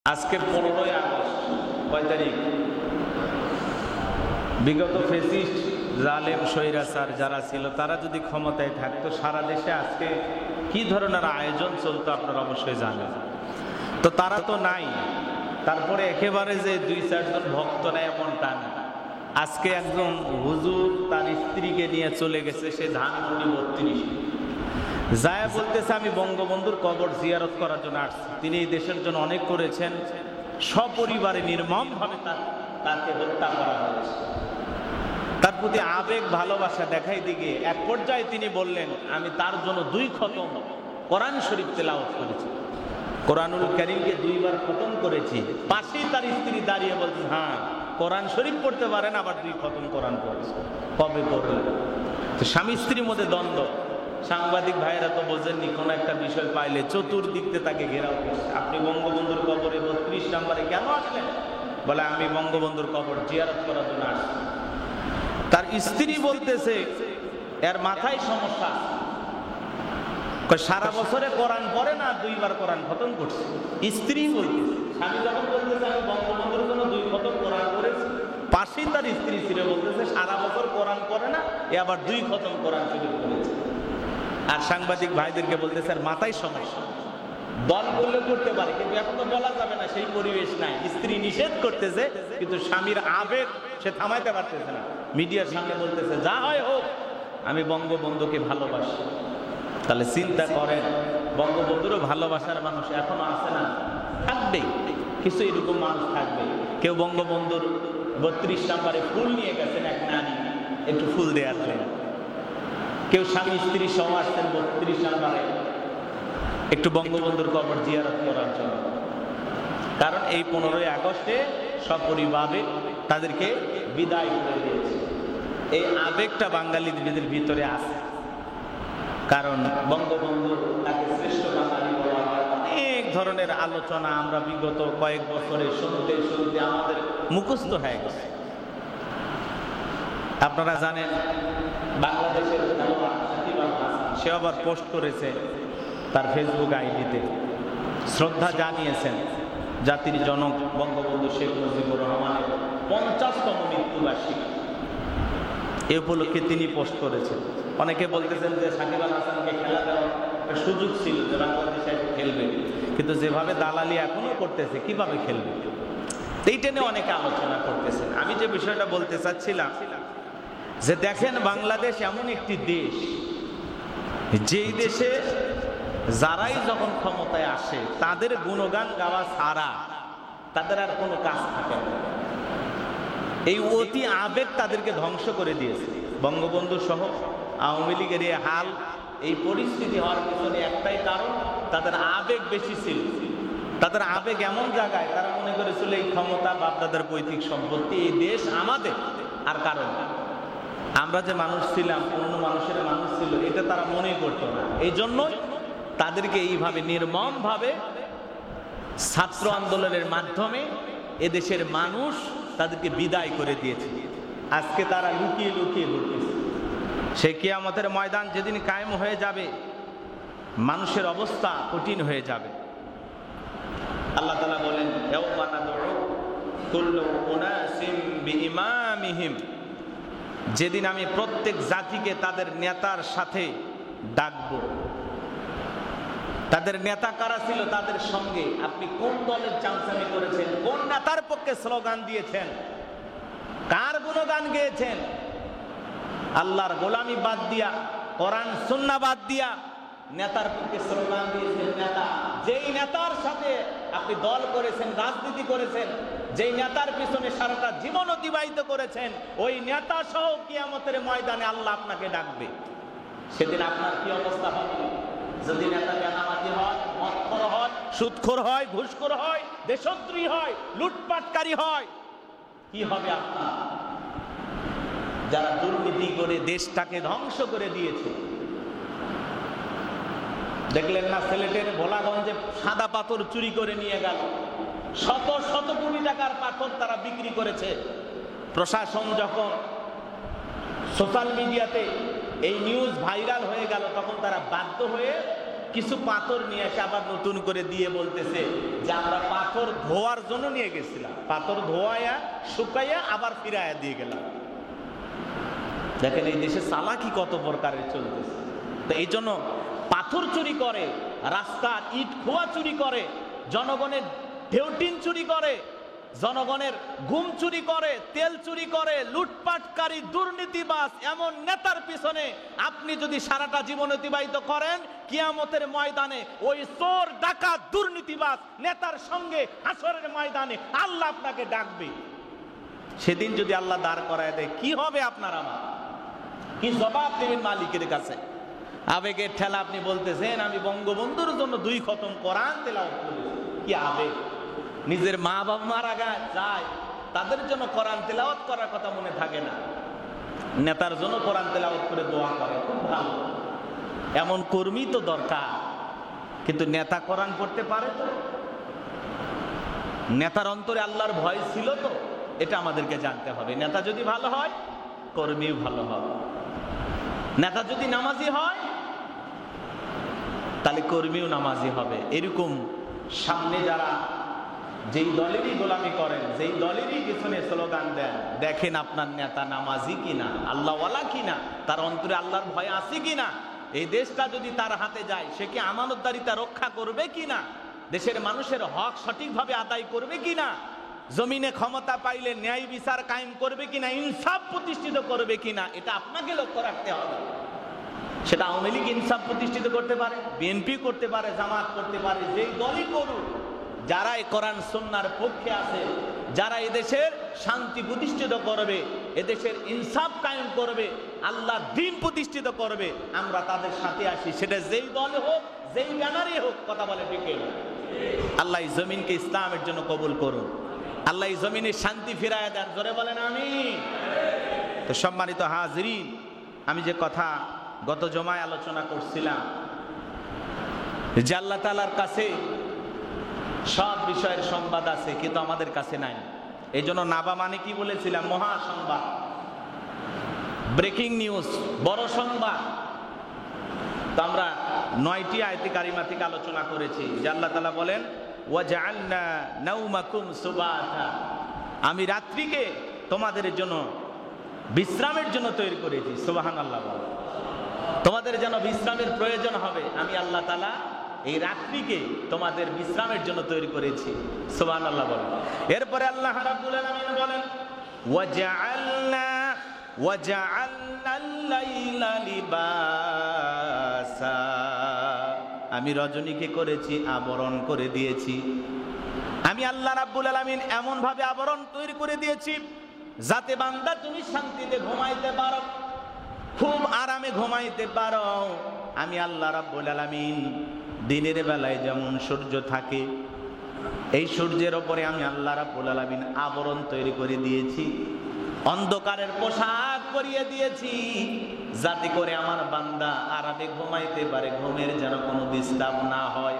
আজকে 15ই আগস্ট, কয় তারিখ? বিগত ফেসিস্ট জালেম স্বৈরাচার যারা ছিল তারা যদি ক্ষমতায় থাকতো, সারা দেশে আজকে কি ধরনের আয়োজন চলতো আপনারা অবশ্যই জানেন। তো তারা তো নাই, তারপরে একেবারে যে 2-4 জন ভক্ত নেয় এমনটা না। আজকে একজন হুজুর তার স্ত্রীকে নিয়ে চলে গেছে সে ধানমন্ডি 32, যায় বলতেছে আমি বঙ্গবন্ধুর কবর জিয়ারত করার জন্য আসছি। তিনি এই দেশের জন্য অনেক করেছেন, সপরিবারে নির্মমভাবে তাকে হত্যা করা হয়েছে। তার প্রতি আবেগ ভালোবাসা দেখাই দিকে এক পর্যায়ে তিনি বললেন আমি তার জন্য 2 খতম কোরআন শরীফ তেলাওয়াত করেছি, কোরআনুল কারীমকে 2 বার খতম করেছি। পাশেই তার স্ত্রী দাঁড়িয়ে বলছে হ্যাঁ কোরআন শরীফ পড়তে পারেন, আবার 2 খতম কোরআন পড়েছে। কবে পড়লেন? তো স্বামী স্ত্রীর মধ্যে দ্বন্দ্ব। সাংবাদিক ভাইয়েরা তো বোঝেননি, কোনো একটা বিষয় পাইলে চতুর্দিকে তাকে ঘেরাও করছে। আপনি বঙ্গবন্ধুর কবরে 32 নম্বরে কেন আসলেন? বলে আমি বঙ্গবন্ধুর কবর জিয়ারত করার জন্য আসছি। তার স্ত্রী বলতেছে এর মাথায় সমস্যা, সারা বছরে কোরআন পড়ে না, 2 বার কোরআন খতম করছে। স্ত্রী বলতেছে, স্বামী যখন বলতেছে আমি বঙ্গবন্ধুর জন্য 2 খতম কোরআন করেছি, পাশেই তার স্ত্রী ছিল বলতেছে সারা বছর কোরআন পড়ে না, এ আবার 2 খতম কোরআন শরীফ করেছে। আর সাংবাদিক ভাইদেরকে বলতেছে আর মাথায় সমস্যা। দল করলে করতে পারে, কিন্তু এখন তো বলা যাবে না, সেই পরিবেশ নাই। স্ত্রী নিষেধ করতেছে, কিন্তু স্বামীর আবেগ সে থামাইতে পারতেছে না। মিডিয়ার সামনে বলতেছে যা হয় হোক আমি বঙ্গবন্ধুকে ভালোবাসি। তাহলে চিন্তা করেন, বঙ্গবন্ধুরও ভালোবাসার মানুষ এখনো আছে না? থাকবে, কিছু এরকম মানুষ থাকবে। কেউ বঙ্গবন্ধুর 32 নম্বরে ফুল নিয়ে গেছেন, এক নারী একটু ফুল দিয়ে আসলেন। কেউ স্বামী স্ত্রী সহ আসছেন 32 নম্বরে একটু বঙ্গবন্ধুর কবর জিয়ারত করার জন্য। কারণ এই 15ই আগস্টে সপরিবারে তাদেরকে বিদায় করে দিয়েছে। এই আবেগটা বাঙালিদের ভিতরে আছে, কারণ বঙ্গবন্ধু তাকে শ্রেষ্ঠ বাঙালি বলা হয়। অনেক ধরনের আলোচনা আমরা বিগত কয়েক বছরে শুনতে শুনতে আমাদের মুখস্থ হয়ে গেছে। আপনারা জানেন বাংলাদেশের সে আবার পোস্ট করেছে তার ফেসবুক আইডিতে, শ্রদ্ধা জানিয়েছেন জাতির জনক বঙ্গবন্ধু শেখ মুজিবুর রহমানের 50তম মৃত্যুবার্ষিকী। এ উপলক্ষে তিনি পোস্ট করেছেন। অনেকে বলতেছেন যে সাকিব আল হাসানকে খেলা দেওয়ার একটা সুযোগ ছিল যে বাংলাদেশে খেলবে, কিন্তু যেভাবে দালালি এখনো করতেছে কিভাবে খেলবে, এইটা নিয়ে অনেকে আলোচনা করতেছেন। আমি যে বিষয়টা বলতে চাচ্ছিলাম যে দেখেন বাংলাদেশ এমন একটি দেশ, যেই দেশে যারাই যখন ক্ষমতায় আসে তাদের গুণগান গাওয়া ছাড়া তাদের আর কোনো কাজ থাকে না। এই অতি আবেগ তাদেরকে ধ্বংস করে দিয়েছে। বঙ্গবন্ধু সহ আওয়ামী লীগের এই হাল, এই পরিস্থিতি হওয়ার পিছনে একটাই কারণ, তাদের আবেগ বেশি ছিল। তাদের আবেগ এমন জায়গায় তারা মনে করেছিল এই ক্ষমতা বাপদাদার পৈতৃক সম্পত্তি, এই দেশ আমাদের। আর কারণ আমরা যে মানুষ ছিলাম, অন্য মানুষের মানুষ ছিল, এটা তারা মনে করতো না। এই জন্যই তাদেরকে এইভাবে নির্মমভাবে ছাত্র আন্দোলনের মাধ্যমে এদেশের মানুষ তাদেরকে বিদায় করে দিয়েছে। আজকে তারা লুকিয়ে লুকিয়ে ঘুরতেছে। সে কিয়ামতের ময়দান যেদিন কায়েম হয়ে যাবে, মানুষের অবস্থা কঠিন হয়ে যাবে। আল্লাহ তাআলা বলেন ইয়াউমা নাদউ কুল্লু উনাসিম বিইমামিহিম, যেদিন আমি প্রত্যেক জাতিকে তাদের নেতার সাথে ডাকবো। তাদের নেতা কারা ছিল, তাদের সঙ্গে আপনি কোন দলের চামচামি করেছেন, কোন নেতার পক্ষে স্লোগান দিয়েছেন, কার গুণগান গেয়েছেন, আল্লাহর গোলামি বাদ দিয়া, কোরআন সুন্নাহ বাদ দিয়া নেতার পক্ষে স্লোগান দিয়েছেন। নেতা, যেই নেতার সাথে আপনি দল করেছেন, রাজনীতি করেছেন, যেই নেতার পিছনে সারাটা জীবন অতিবাহিত করেছেন, ওই নেতা সহ কিয়ামতের ময়দানে আল্লাহ আপনাকে ডাকবে। সেদিন আপনার কি অবস্থা হবে? যদি নেতা বেনামাজি হয়, মদখোর হয়, সুদখোর হয়, ঘুষখোর হয়, দেশদ্রোহী হয়, লুটপাটকারী হয়, কি হবে আপনার? যারা দুর্নীতি করে দেশটাকে ধ্বংস করে দিয়েছে। দেখলেন না সিলেটের ভোলাগঞ্জে সাদা পাথর চুরি করে নিয়ে গেল, শত শত কোটি টাকার পাথর তারা বিক্রি করেছে। প্রশাসন যখন সোশ্যাল মিডিয়াতে এই নিউজ ভাইরাল হয়ে গেল, তখন তারা বাধ্য হয়ে কিছু পাথর নিয়ে এসে আবার নতুন করে দিয়ে বলতেছে যে আমরা পাথর ধোয়ার জন্য নিয়ে গেছিলাম, পাথর ধোয়ায়া শুকাইয়া আবার ফিরাইয়া দিয়ে গেলাম। দেখেন এই দেশে চালাকি কত প্রকারের চলতেছে। তো এই জন্য পাথর চুরি করে, রাস্তার ইট খোয়া চুরি করে, জনগণের ঢেউটিন চুরি করে, জনগণের ঘুম চুরি করে, তেল চুরি করে, লুটপাটকারী দুর্নীতিবাজ এমন নেতার পিছনে আপনি যদি সারাটা জীবন অতিবাহিত করেন, কিয়ামতের ময়দানে ওই চোর ডাকাত দুর্নীতিবাজ নেতার সঙ্গে হাসরের ময়দানে আল্লাহ আপনাকে ডাকবে। সেদিন যদি আল্লাহ দাঁড় করায় দেয়, কি হবে আপনার আমার? কি জবাব দেবেন মালিকের কাছে? আবেগের ঠেলা আপনি বলতেছেন আমি বঙ্গবন্ধুর জন্য 2 খতম কোরআন তেলাওয়াত করেছি। কি আবেগ! নিজের মা বাবা মারা যায়, তাদের জন্য কোরআন তেলাওয়াত করার কথা মনে থাকে না, নেতার জন্য কোরআন তেলাওয়াত করে দোয়া করে। খুব ভালো, এমন কর্মী তো দরকার। কিন্তু নেতা কোরআন পড়তে পারে তো? নেতার অন্তরে আল্লাহর ভয় ছিল তো? এটা আমাদেরকে জানতে হবে। নেতা যদি ভালো হয়, কর্মীও ভালো হবে। নেতা যদি নামাজি হয়, তাহলে কর্মীও নামাজি হবে। এরকম সামনে যারা যেই দলেরই গোলামি করেন, যেই দলেরই পিছনে স্লোগান দেন, দেখেন আপনার নেতা নামাজি কিনা, আল্লাহওয়ালা কিনা, তার অন্তরে আল্লাহর ভয় আছে কিনা। এই দেশটা যদি তার হাতে যায়, সে কি আমানতদারিতা রক্ষা করবে কিনা, দেশের মানুষের হক সঠিকভাবে আদায় করবে কিনা, জমিনে ক্ষমতা পাইলে ন্যায় বিচার কায়েম করবে কিনা, ইনসাফ প্রতিষ্ঠিত করবে কিনা, এটা আপনাকে লক্ষ্য রাখতে হবে। সেটা আওয়ামী লীগ ইনসাফ প্রতিষ্ঠিত করতে পারে, বিএনপি করতে পারে, জামাত করতে পারে, যেই দলই করুক, যারা এই কোরআন সুন্নাহর পক্ষে আছে, যারা এদেশের শান্তি প্রতিষ্ঠিত করবে, এদেশের ইনসাফ কায়েম করবে, আল্লাহ দ্বীন প্রতিষ্ঠিত করবে, আমরা তাদের সাথে আসি। সেটা যেই দলে হোক, যেই ব্যানারে হোক। কথা বলে ঠিক? আল্লাহ এই জমিনকে ইসলামের জন্য কবুল করুন। আল্লাহ এই জমিনে শান্তি ফিরায় দেন। জোরে বলেন আমিন। তো সম্মানিত হাজরিন, আমি যে কথা গত জমায় আলোচনা করছিলাম যে আল্লাহ তাআলার কাছে সব বিষয়ের সংবাদ আছে, কিন্তু আমাদের কাছে নাই। এই জন্য নাবা মানে কি বলেছিলাম? মহা সংবাদ, ব্রেকিং নিউজ, বড় সংবাদ। তো আমরা 9টি আয়াতে কারিমা থেকে আলোচনা করেছি যে আল্লাহ তাআলা বলেন ওয়াজআলনা নাওমাকুম সুবাতা, আমি রাত্রিকে তোমাদের জন্য বিশ্রামের জন্য তৈরি করেছি। সুবহানাল্লাহ। তোমাদের যেন বিশ্রামের প্রয়োজন হবে, আমি আল্লাহ তাআলা এই রাত্রিকে তোমাদের বিশ্রামের জন্য তৈরি করেছি। সুবহানাল্লাহ বলেন। এরপরে আল্লাহ রাব্বুল আলামিন বলেন ওয়াজআলনাল লাইলা লিবাসা, আমি রজনীকে করেছি আবরণ করে দিয়েছি। আমি আল্লাহ রাব্বুল আলামিন এমন ভাবে আবরণ তৈরি করে দিয়েছি যাতে বান্দা তুমি শান্তিতে ঘুমাইতে পারো, খুব আরামে ঘুমাইতে পারো। আমি আল্লাহ রাব্বুল আলামিন দিনের বেলায় যেমন সূর্য থাকে, এই সূর্যের ওপরে আমি আল্লাহ রাব্বুল আলামিন আবরণ তৈরি করে দিয়েছি, অন্ধকারের পোশাক পরিয়ে দিয়েছি, যাতে করে আমার বান্দা আরামে ঘুমাইতে পারে, ঘুমের যেন কোনো ডিস্টার্ব না হয়।